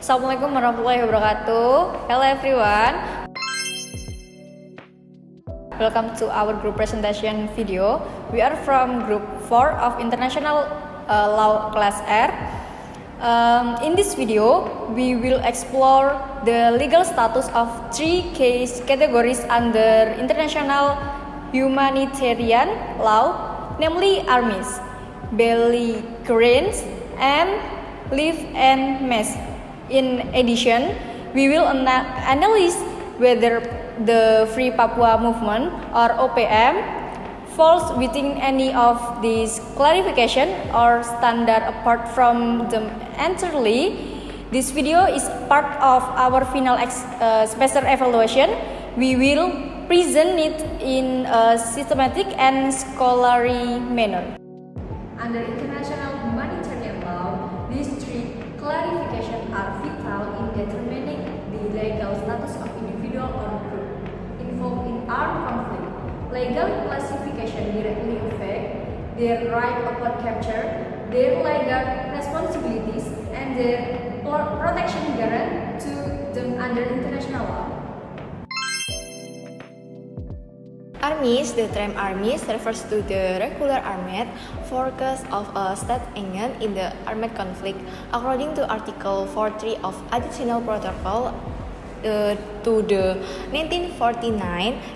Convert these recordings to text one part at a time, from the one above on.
Assalamualaikum warahmatullahi wabarakatuh. Hello everyone. Welcome to our group presentation video. We are from group 4 of International Law Class R. In this video, we will explore the legal status of 3 case categories under international humanitarian law, namely armies, belligerents, and live and mess. In addition, we will analyze whether the Free Papua Movement or OPM falls within any of these clarification or standard apart from them entirely. This video is part of our final semester evaluation. We will present it in a systematic and scholarly manner. Under international humanitarian law, these 3 clarifications are vital in determining the legal status of individual or group involved in armed conflict. Legal classification directly affect their right upon capture, their legal responsibilities, and their protection guaranteed to them under international law. Armies, the term armies refers to the regular armed forces of a state engaged in the armed conflict. According to Article 43 of Additional Protocol to the 1949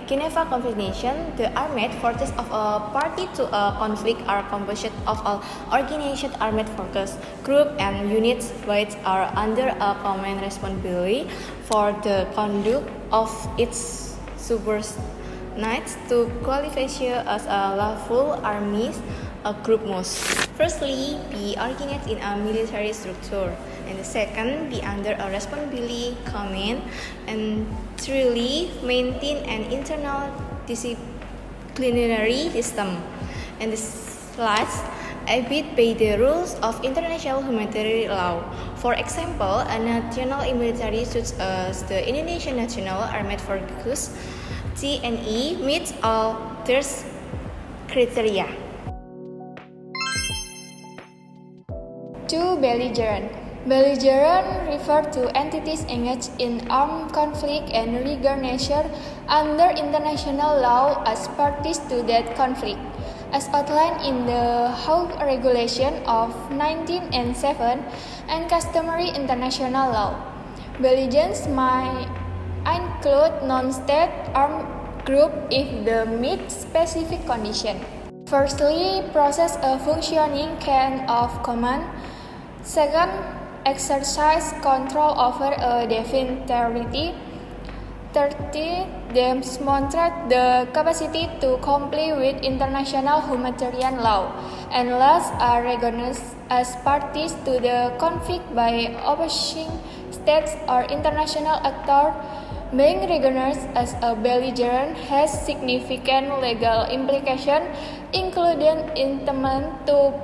Geneva Convention, the armed forces of a party to a conflict are composed of all organized armed forces, groups, and units which are under a common responsibility for the conduct of its subordinates to qualify as a lawful armies. A group must firstly be organized in a military structure, and the second be under a responsibility command, and thirdly maintain an internal disciplinary system, and the last abide by the rules of international humanitarian law. For example, a national military such as the Indonesian National Armed Forces (TNI) meets all these criteria. 2. Belligerent. Belligerent refer to entities engaged in armed conflict and regard nature under international law as parties to that conflict, as outlined in the Hague Regulation of 1907 and customary international law. Belligerents may include non-state armed group if they meet specific conditions. Firstly, possess a functioning chain of command. Second, exercise control over a definite territory. Thirdly, demonstrate the capacity to comply with international humanitarian law. And last, are recognized as parties to the conflict by opposing states or international actors. Being recognized as a belligerent has significant legal implications, including entitlement to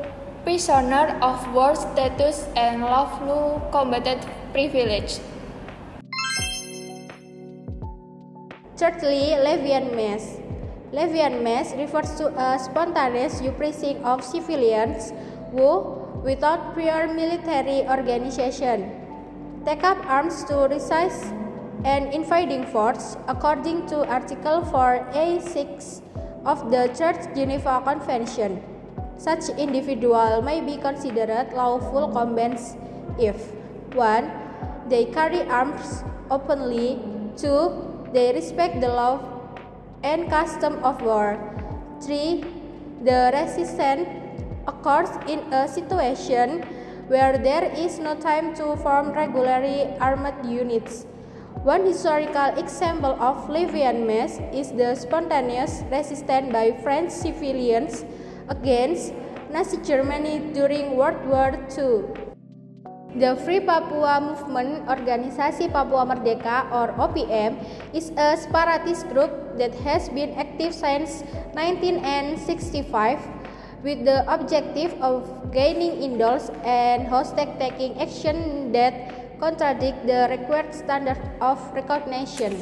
prisoner of war status and lawful combatant privilege. Thirdly, Levian Mass. Levian Mass refers to a spontaneous uprising of civilians who, without prior military organization, take up arms to resist an invading force, according to Article 4A6 of the Third Geneva Convention. Such individual may be considered lawful combatants if 1. They carry arms openly, 2. They respect the law and custom of war, 3. The resistance occurs in a situation where there is no time to form regularly armed units. One historical example of Levian mass is the spontaneous resistance by French civilians against Nazi Germany during World War II. The Free Papua Movement Organisasi Papua Merdeka or OPM is a separatist group that has been active since 1965 with the objective of gaining indulgence and hostage-taking action that contradict the required standard of recognition.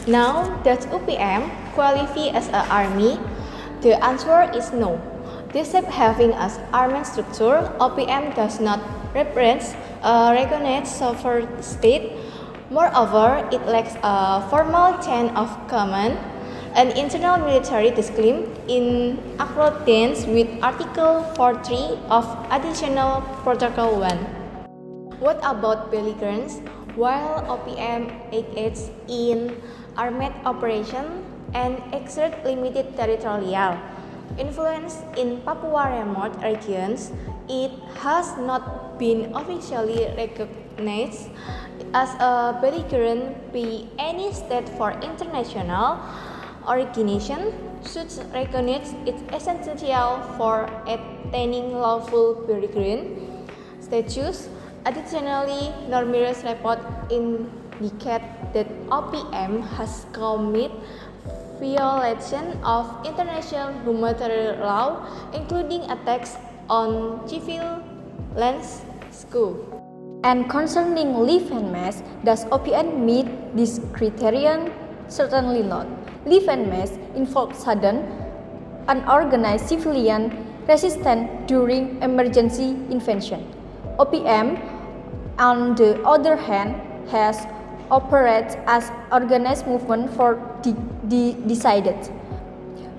Now that OPM qualify as an army, The answer is no. Despite having an armed structure, OPM does not represent a recognized sovereign state. Moreover, it lacks a formal chain of command, an internal military discipline in accordance with Article 43 of Additional Protocol 1. What about belligerents? While OPM engages in armed operation and exert limited territorial influence in Papua remote regions, it has not been officially recognized as a belligerent by any state for international organization. Such recognize it essential for attaining lawful belligerent status. Additionally, numerous reports indicate that OPM has committed violation of international humanitarian law, including attacks on civilians schools. And concerning Live and Mass, does OPM meet this criterion? Certainly not. Live and Mass involve sudden, unorganized civilian resistance during emergency intervention. OPM, on the other hand, has operates as organized movement for decided.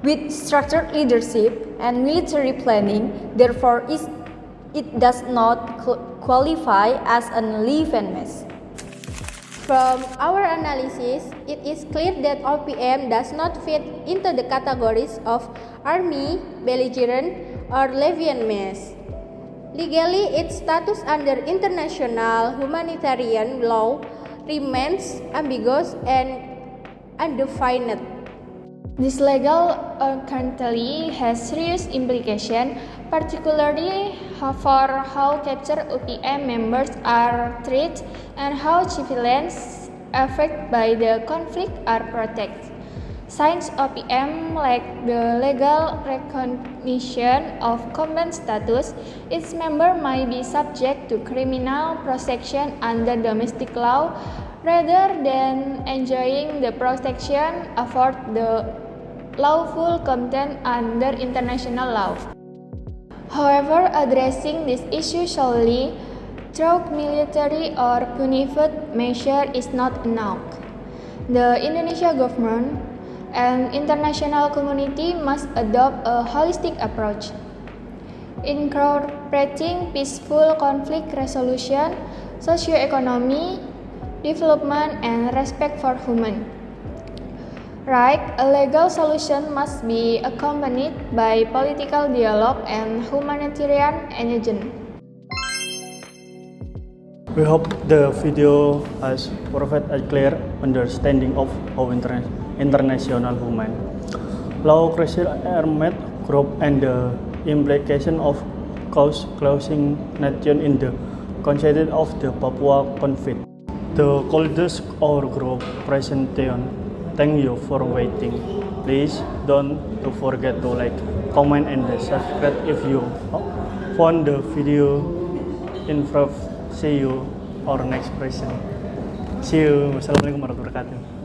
With structured leadership and military planning, therefore it does not qualify as an Live and Mass. From our analysis, it is clear that OPM does not fit into the categories of army, belligerent, or Levy and Mass. Legally, its status under international humanitarian law remains ambiguous and undefined. This legal uncertainty has serious implications, particularly for how captured OPM members are treated and how civilians affected by the conflict are protected. Since OPM lack the legal recognition of combat status, its members might be subject to criminal prosecution under domestic law rather than enjoying the protection afforded the lawful content under international law. However, addressing this issue solely through military or punitive measure is not enough. The Indonesia government and international community must adopt a holistic approach, incorporating peaceful conflict resolution, socio-economy, development, and respect for human rights. A legal solution must be accompanied by political dialogue and humanitarian engagement. We hope the video has provided a clear understanding of how international human law crisis armed group and the implication of closing nation in the context of the Papua conflict. The coldest our group presentation. Thank you for waiting. Please don't forget to like, comment, and subscribe if you found the video informative. See you our next present. See you. Wassalamualaikum warahmatullahi wabarakatuh.